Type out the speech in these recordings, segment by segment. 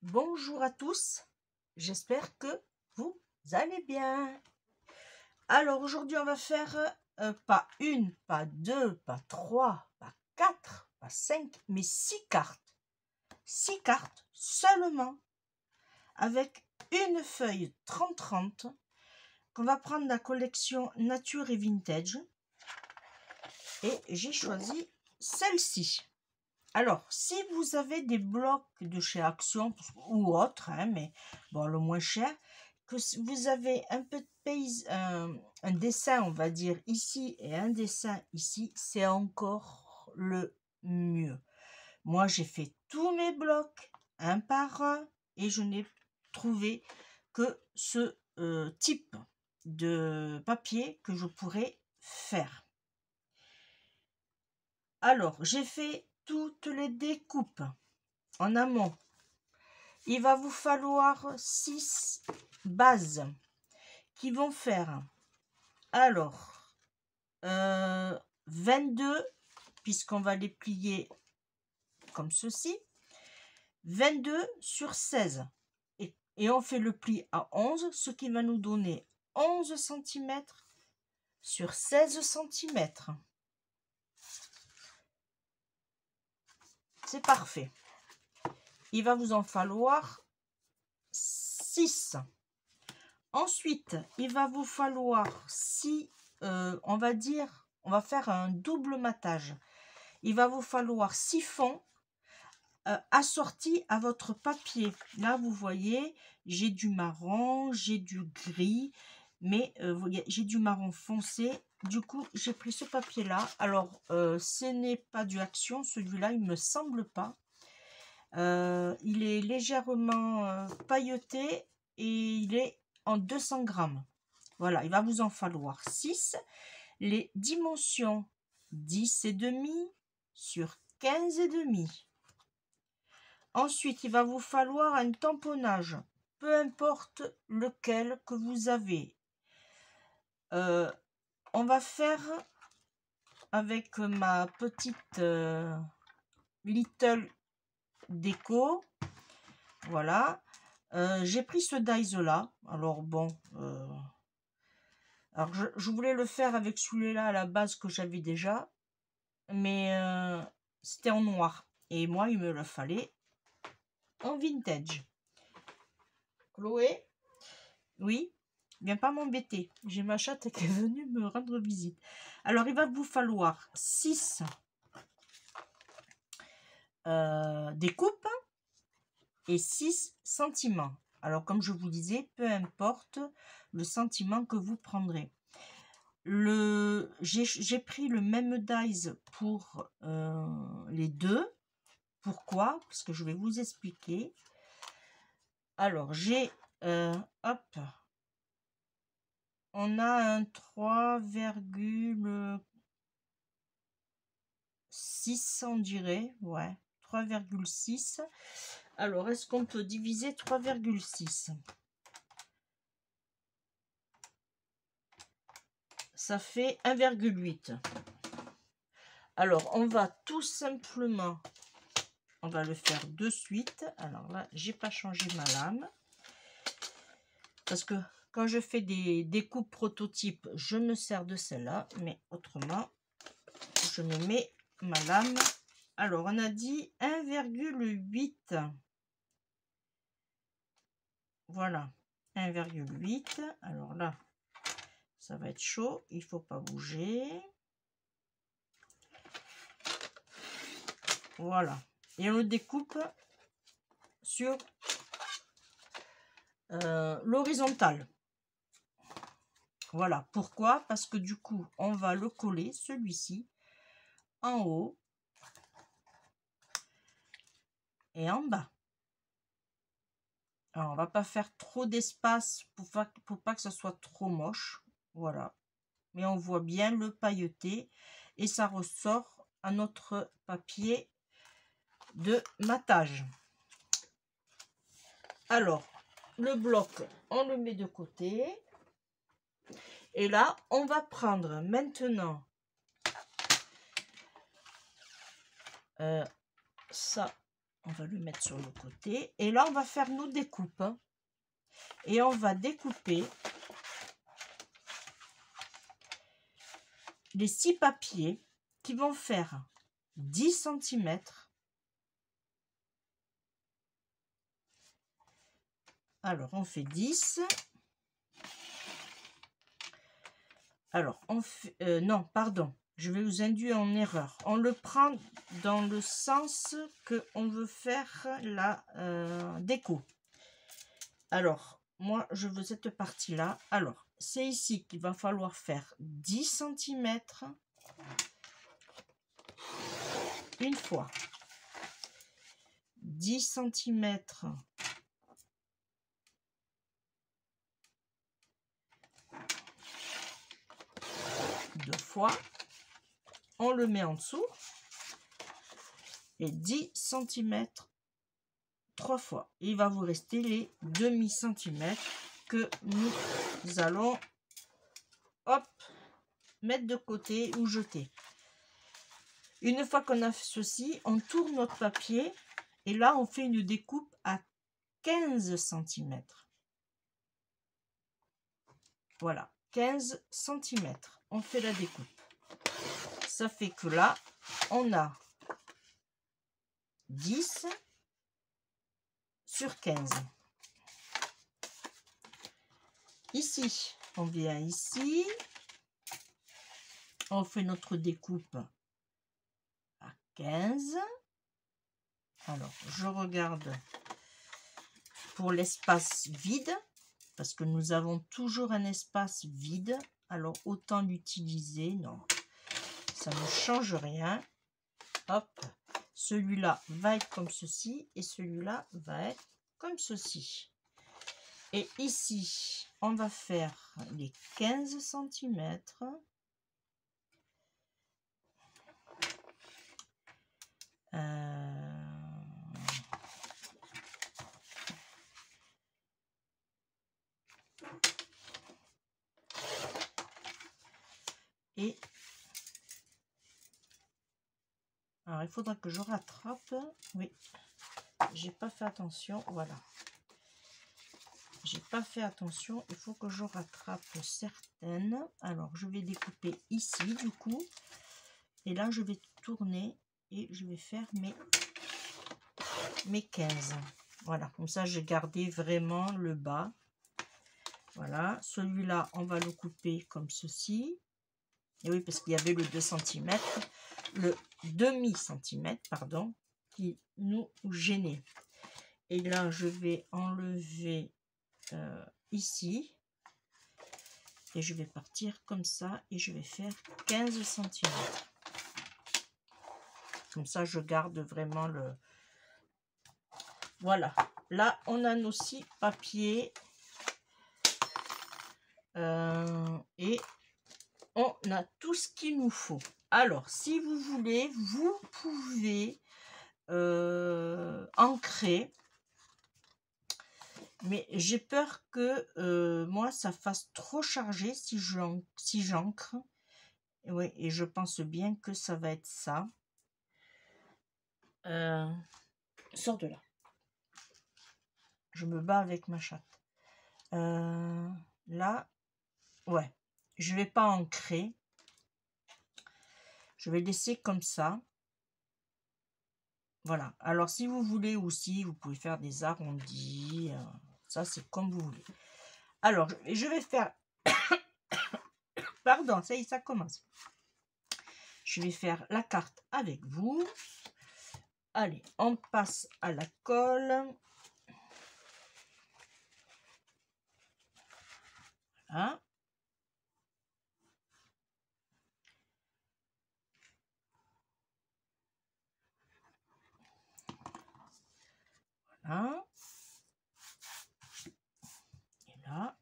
Bonjour à tous, j'espère que vous allez bien. Alors aujourd'hui on va faire pas une, pas deux, pas trois, pas quatre, pas cinq, mais 6 cartes. 6 cartes seulement avec une feuille 30-30 qu'on va prendre de la collection Nature et Vintage. Et j'ai choisi celle-ci. Alors, si vous avez des blocs de chez Action ou autre, mais bon, le moins cher, que vous avez un peu de un dessin, on va dire, ici et un dessin ici, c'est encore le mieux. Moi, j'ai fait tous mes blocs, un par un, et je n'ai trouvé que ce type de papier que je pourrais faire. Alors, j'ai fait toutes les découpes en amont. Il va vous falloir 6 bases qui vont faire alors 22, puisqu'on va les plier comme ceci, 22 sur 16. Et on fait le pli à 11, ce qui va nous donner 11 cm sur 16 cm. C'est parfait. Il va vous en falloir 6. Ensuite, il va vous falloir, on va faire un double matage. Il va vous falloir 6 fonds assortis à votre papier. Là, vous voyez, j'ai du marron, j'ai du gris, mais j'ai du marron foncé. Du coup, j'ai pris ce papier-là. Alors, ce n'est pas du Action, celui-là, il me semble pas. Il est légèrement pailleté et il est en 200 grammes. Voilà, il va vous en falloir 6. Les dimensions 10,5 sur 15,5. Ensuite, il va vous falloir un tamponnage, peu importe lequel que vous avez. On va faire avec ma petite Little Déco. Voilà. J'ai pris ce dies là. Alors bon, alors je voulais le faire avec celui-là à la base que j'avais déjà, mais c'était en noir et moi il me le fallait en vintage. Chloé, oui, viens pas m'embêter, j'ai ma chatte qui est venue me rendre visite. Alors il va vous falloir 6 découpes et 6 sentiments. Alors comme je vous disais, peu importe le sentiment que vous prendrez. J'ai pris le même dies pour les deux. Pourquoi? Parce que je vais vous expliquer. Alors j'ai hop, on a un 3,6, on dirait, ouais, 3,6. Alors est-ce qu'on peut diviser 3,6? Ça fait 1,8. Alors on va tout simplement, on va le faire de suite. Alors là, j'ai pas changé ma lame parce que quand je fais des découpes prototypes, je me sers de celle-là, mais autrement, je me mets ma lame. Alors, on a dit 1,8. Voilà, 1,8. Alors là, ça va être chaud, il faut pas bouger. Voilà, et on le découpe sur l'horizontale. Voilà, pourquoi? Parce que du coup, on va le coller, celui-ci, en haut et en bas. Alors, on va pas faire trop d'espace pour pas que ce soit trop moche. Voilà. Mais on voit bien le pailleté et ça ressort à notre papier de matage. Alors, le bloc, on le met de côté. Et là, on va prendre maintenant ça, On va le mettre sur le côté. Et là, on va faire nos découpes. Et on va découper les 6 papiers qui vont faire 10 cm. Alors, on fait 10. Alors, on fait... non, pardon. Je vais vous induire en erreur. On le prend dans le sens que on veut faire la déco. Alors, moi, je veux cette partie-là. Alors, c'est ici qu'il va falloir faire 10 cm une fois. 10 cm deux fois. On le met en dessous. Et 10 cm 3 fois. Il va vous rester les demi-centimètres que nous allons hop, mettre de côté ou jeter. Une fois qu'on a fait ceci, on tourne notre papier et là on fait une découpe à 15 cm. Voilà, 15 cm. On fait la découpe. Ça fait que là, on a 10 sur 15. Ici, on vient ici. On fait notre découpe à 15. Alors, je regarde pour l'espace vide, parce que nous avons toujours un espace vide. Alors, autant l'utiliser. Non, ça ne change rien. Hop, celui-là va être comme ceci et celui-là va être comme ceci. Et ici, on va faire les 15 cm. Et alors, il faudra que je rattrape. Oui, j'ai pas fait attention. Voilà. J'ai pas fait attention. Il faut que je rattrape certaines. Alors, je vais découper ici, du coup. Et là, je vais tourner et je vais faire mes 15. Voilà, comme ça, j'ai gardé vraiment le bas. Voilà, celui-là, on va le couper comme ceci. Et oui, parce qu'il y avait le 2 cm, le demi-centimètre, pardon, qui nous gênait. Et là, je vais enlever ici. Et je vais partir comme ça et je vais faire 15 cm. Comme ça, je garde vraiment le... Voilà. Là, on a nos 6 papiers. Et on a tout ce qu'il nous faut. Alors, si vous voulez, vous pouvez ancrer. Mais j'ai peur que moi, ça fasse trop chargé si j'ancre. Oui, et je pense bien que ça va être ça. Sors de là. Je me bats avec ma chatte. Là, ouais, je vais pas ancrer. Je vais laisser comme ça. Voilà. Alors, si vous voulez aussi, vous pouvez faire des arrondis. Ça, c'est comme vous voulez. Alors, je vais faire... Pardon, ça y est, ça commence. Je vais faire la carte avec vous. Allez, on passe à la colle. Voilà. Voilà. Et là,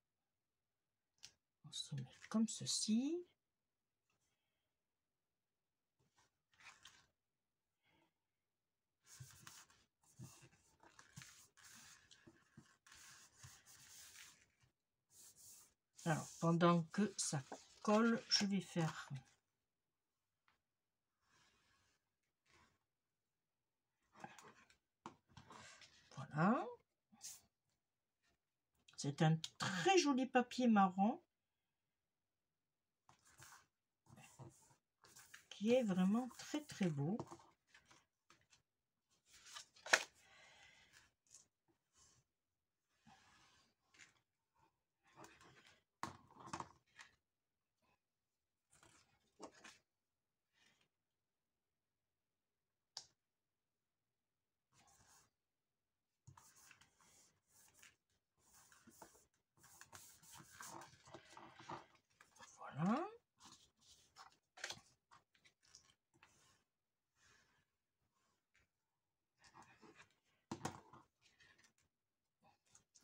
on se met comme ceci. Alors, pendant que ça colle, je vais faire... Voilà. C'est un très joli papier marron qui est vraiment très très beau. Voilà.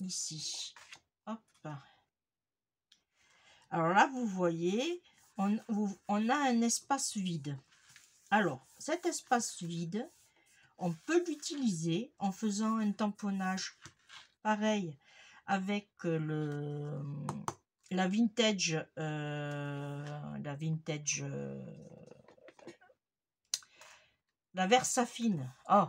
Ici. Hop. Alors là, vous voyez, on a un espace vide. Alors, cet espace vide, on peut l'utiliser en faisant un tamponnage pareil avec la vintage, la Versafine. Oh,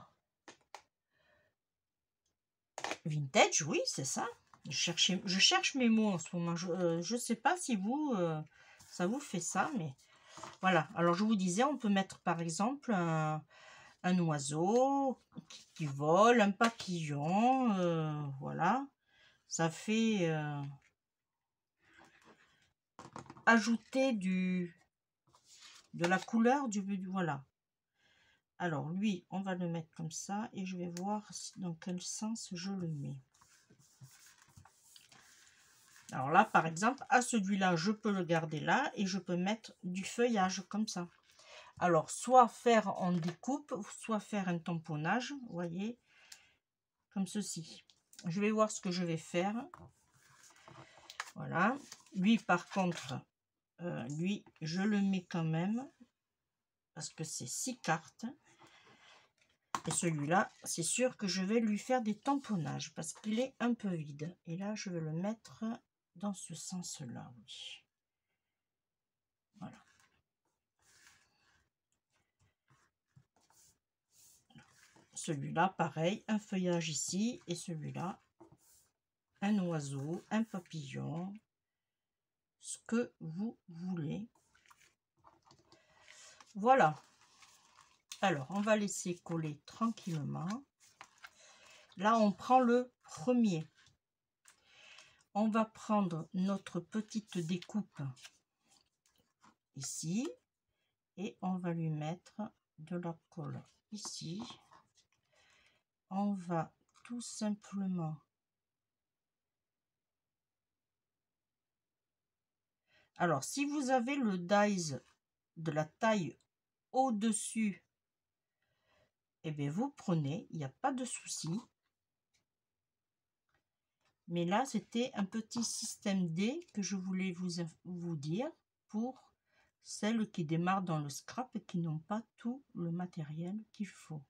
vintage, oui, c'est ça. Je cherche mes mots en ce moment. Je sais pas si vous, ça vous fait ça, mais voilà. Alors, je vous disais, on peut mettre par exemple un oiseau qui vole, un papillon, voilà. Ça fait ajouter de la couleur du voilà. Alors lui, on va le mettre comme ça et je vais voir dans quel sens je le mets. Alors là, par exemple, à celui-là, je peux le garder là et je peux mettre du feuillage comme ça. Alors, soit faire en découpe, soit faire un tamponnage, vous voyez, comme ceci. Je vais voir ce que je vais faire. Voilà. Lui, par contre, lui, je le mets quand même parce que c'est 6 cartes. Et celui-là, c'est sûr que je vais lui faire des tamponnages parce qu'il est un peu vide. Et là, je vais le mettre dans ce sens-là, oui. Voilà. Celui-là, pareil, un feuillage ici. Et celui-là, un oiseau, un papillon, ce que vous voulez. Voilà. Alors, on va laisser coller tranquillement. Là, on prend le premier. On va prendre notre petite découpe ici et on va lui mettre de la colle ici. On va tout simplement alors si vous avez le dies de la taille au-dessus, et bien vous prenez, il n'y a pas de souci. Mais là, c'était un petit système D que je voulais vous dire pour celles qui démarrent dans le scrap et qui n'ont pas tout le matériel qu'il faut.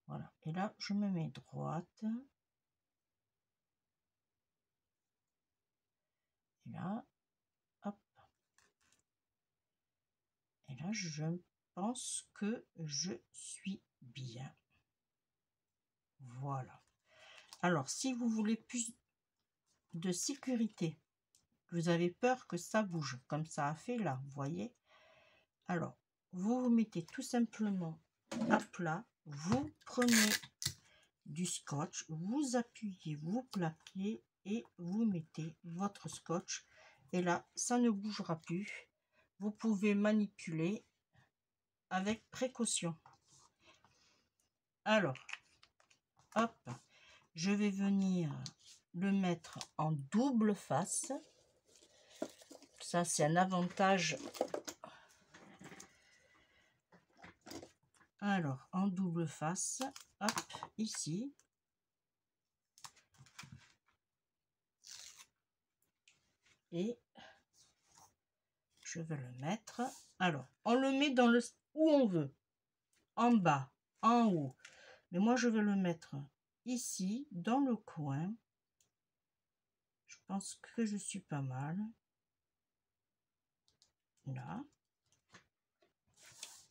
Voilà. Et là, je me mets droite. Et là, hop. Et là, je pense que je suis bien. Voilà. Alors, si vous voulez plus de sécurité, vous avez peur que ça bouge, comme ça a fait là, vous voyez. Alors, vous vous mettez tout simplement à plat, vous prenez du scotch, vous appuyez, vous plaquez et vous mettez votre scotch. Et là, ça ne bougera plus. Vous pouvez manipuler avec précaution. Alors, hop, je vais venir le mettre en double face. Ça, c'est un avantage. Alors, en double face, hop, ici. Et je vais le mettre. Alors, on le met dans le où on veut. En bas, en haut. Mais moi, je vais le mettre ici, dans le coin. Je pense que je suis pas mal. Là.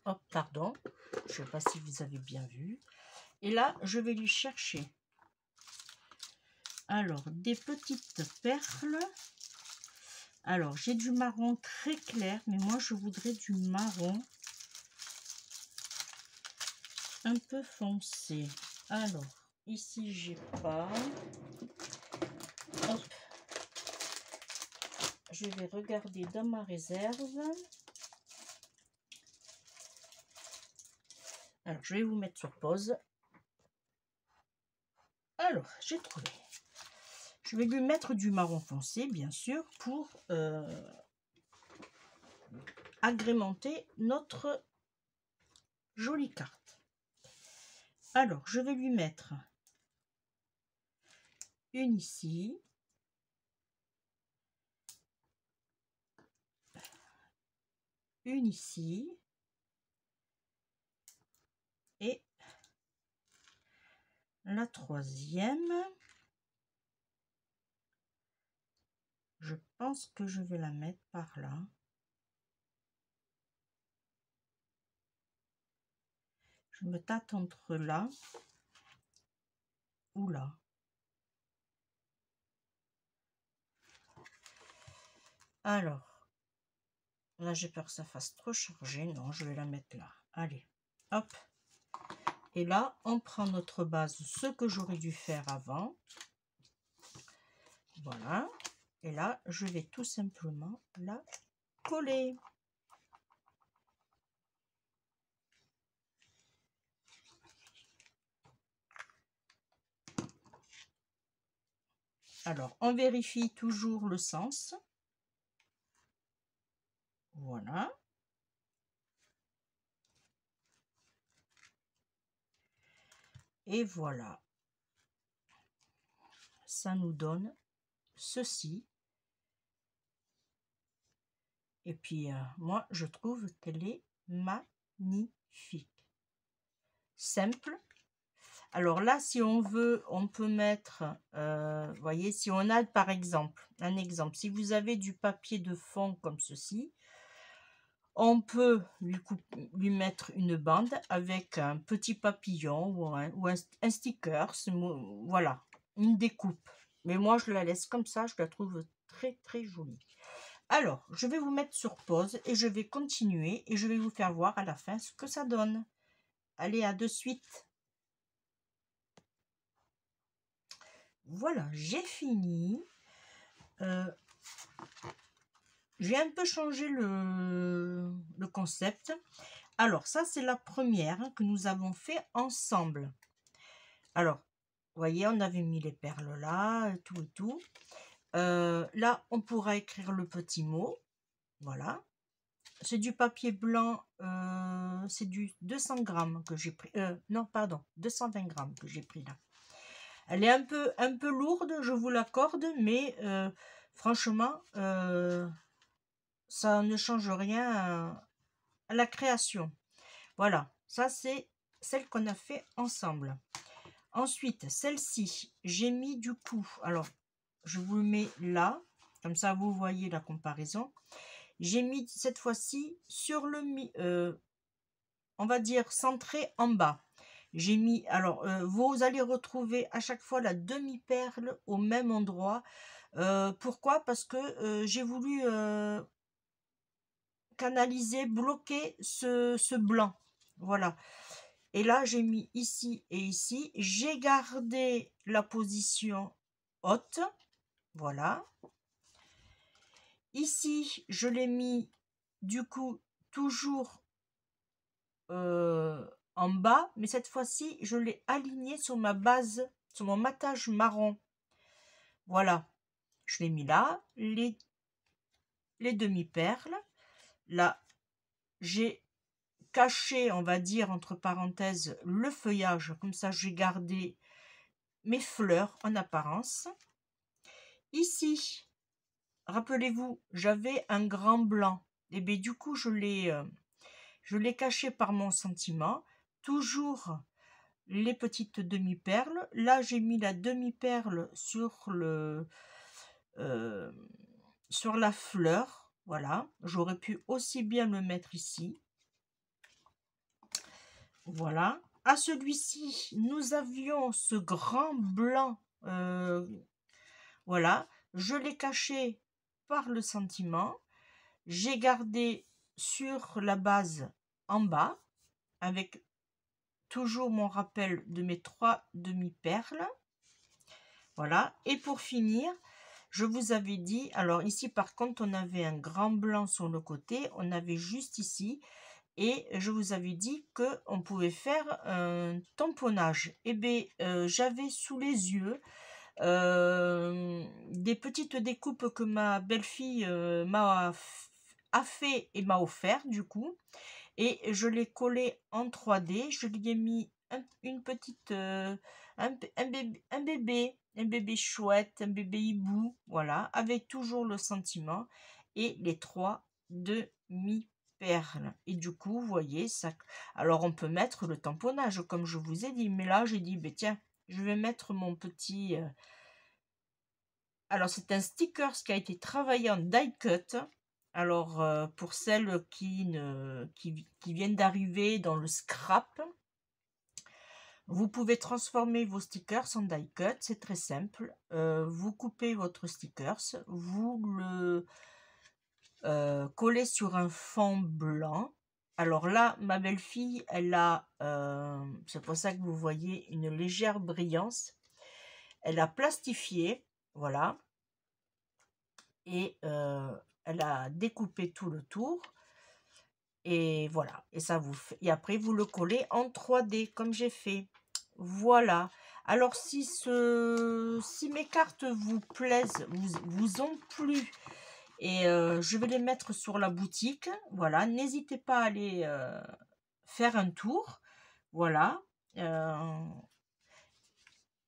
Oh, pardon. Je ne sais pas si vous avez bien vu. Et là, je vais lui chercher. Alors, des petites perles. Alors, j'ai du marron très clair, mais moi, je voudrais du marron un peu foncé. Alors, ici, j'ai pas. Hop. Je vais regarder dans ma réserve. Alors, je vais vous mettre sur pause. Alors, j'ai trouvé. Je vais lui mettre du marron foncé, bien sûr, pour agrémenter notre jolie carte. Alors, je vais lui mettre une ici. Une ici. Et la troisième. Je pense que je vais la mettre par là. Je me tâte entre là ou là. Alors, là j'ai peur que ça fasse trop chargé. Non, je vais la mettre là. Allez, hop. Et là, on prend notre base, ce que j'aurais dû faire avant. Voilà. Et là, je vais tout simplement la coller. Alors, on vérifie toujours le sens. Voilà. Et voilà. Ça nous donne ceci. Et puis, moi, je trouve qu'elle est magnifique. Simple. Alors là, si on veut, on peut mettre, vous voyez, si on a par exemple, un exemple, si vous avez du papier de fond comme ceci, on peut lui mettre une bande avec un petit papillon ou un sticker, voilà, une découpe. Mais moi, je la laisse comme ça, je la trouve très très jolie. Alors, je vais vous mettre sur pause et je vais continuer et je vais vous faire voir à la fin ce que ça donne. Allez, à de suite. Voilà, j'ai fini. J'ai un peu changé le concept. Alors, ça, c'est la première que nous avons fait ensemble. Alors, vous voyez, on avait mis les perles là, tout et tout. Là, on pourra écrire le petit mot. Voilà. C'est du papier blanc, c'est du 200 grammes que j'ai pris. Non, pardon, 220 grammes que j'ai pris là. Elle est un peu lourde, je vous l'accorde, mais franchement, ça ne change rien à la création. Voilà, ça c'est celle qu'on a fait ensemble. Ensuite, celle-ci, j'ai mis du coup, alors je vous le mets là, comme ça vous voyez la comparaison. J'ai mis cette fois-ci sur le, on va dire centré en bas. J'ai mis, alors vous allez retrouver à chaque fois la demi-perle au même endroit. Pourquoi? Parce que j'ai voulu canaliser, bloquer ce blanc. Voilà. Et là, j'ai mis ici et ici. J'ai gardé la position haute. Voilà. Ici, je l'ai mis du coup toujours en bas. Mais cette fois-ci, je l'ai aligné sur ma base, sur mon matage marron. Voilà. Je l'ai mis là. Les demi-perles. Là, j'ai caché, on va dire, entre parenthèses, le feuillage. Comme ça, j'ai gardé mes fleurs en apparence. Ici, rappelez-vous, j'avais un grand blanc. Et bien, du coup, je l'ai caché par mon sentiment. Toujours les petites demi-perles. Là, j'ai mis la demi-perle sur sur la fleur. Voilà. J'aurais pu aussi bien le mettre ici. Voilà. à celui-ci, nous avions ce grand blanc. Voilà, je l'ai caché par le sentiment. J'ai gardé sur la base en bas, avec toujours mon rappel de mes 3 demi-perles. Voilà, et pour finir, je vous avais dit, alors ici par contre on avait un grand blanc sur le côté, on avait juste ici, et je vous avais dit que on pouvait faire un tamponnage. Et bien j'avais sous les yeux des petites découpes que ma belle-fille a fait et m'a offert du coup, et je l'ai collé en 3D. Je lui ai mis une petite un bébé chouette, un bébé hibou, voilà, avec toujours le sentiment et les 3 demi-perles. Et du coup, vous voyez ça. Alors on peut mettre le tamponnage comme je vous ai dit, mais là j'ai dit ben tiens, je vais mettre mon petit alors c'est un sticker qui a été travaillé en die cut. Alors pour celles qui viennent d'arriver dans le scrap, vous pouvez transformer vos stickers en die cut, c'est très simple. Vous coupez votre stickers, vous le collez sur un fond blanc. Alors là, ma belle-fille, elle a, c'est pour ça que vous voyez une légère brillance. Elle a plastifié, voilà. Et elle a découpé tout le tour. Et voilà, et ça vous fait, et après vous le collez en 3D comme j'ai fait. Voilà. Alors si mes cartes vous plaisent, vous ont plu, et je vais les mettre sur la boutique. Voilà, n'hésitez pas à aller faire un tour. Voilà.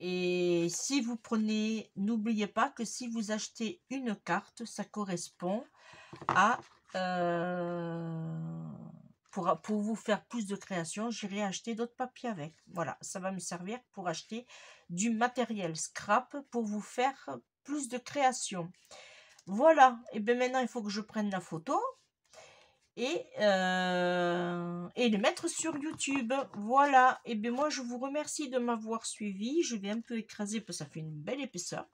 Et si vous prenez, n'oubliez pas que si vous achetez une carte, ça correspond à pour vous faire plus de création, j'irai acheter d'autres papiers avec. Voilà, ça va me servir pour acheter du matériel scrap pour vous faire plus de création. Voilà, et bien maintenant il faut que je prenne la photo et les mettre sur YouTube. Voilà, et bien moi je vous remercie de m'avoir suivi. Je vais un peu écraser parce que ça fait une belle épaisseur.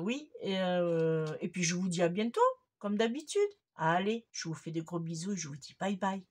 Oui, et puis je vous dis à bientôt, comme d'habitude. Allez, je vous fais des gros bisous et je vous dis bye bye.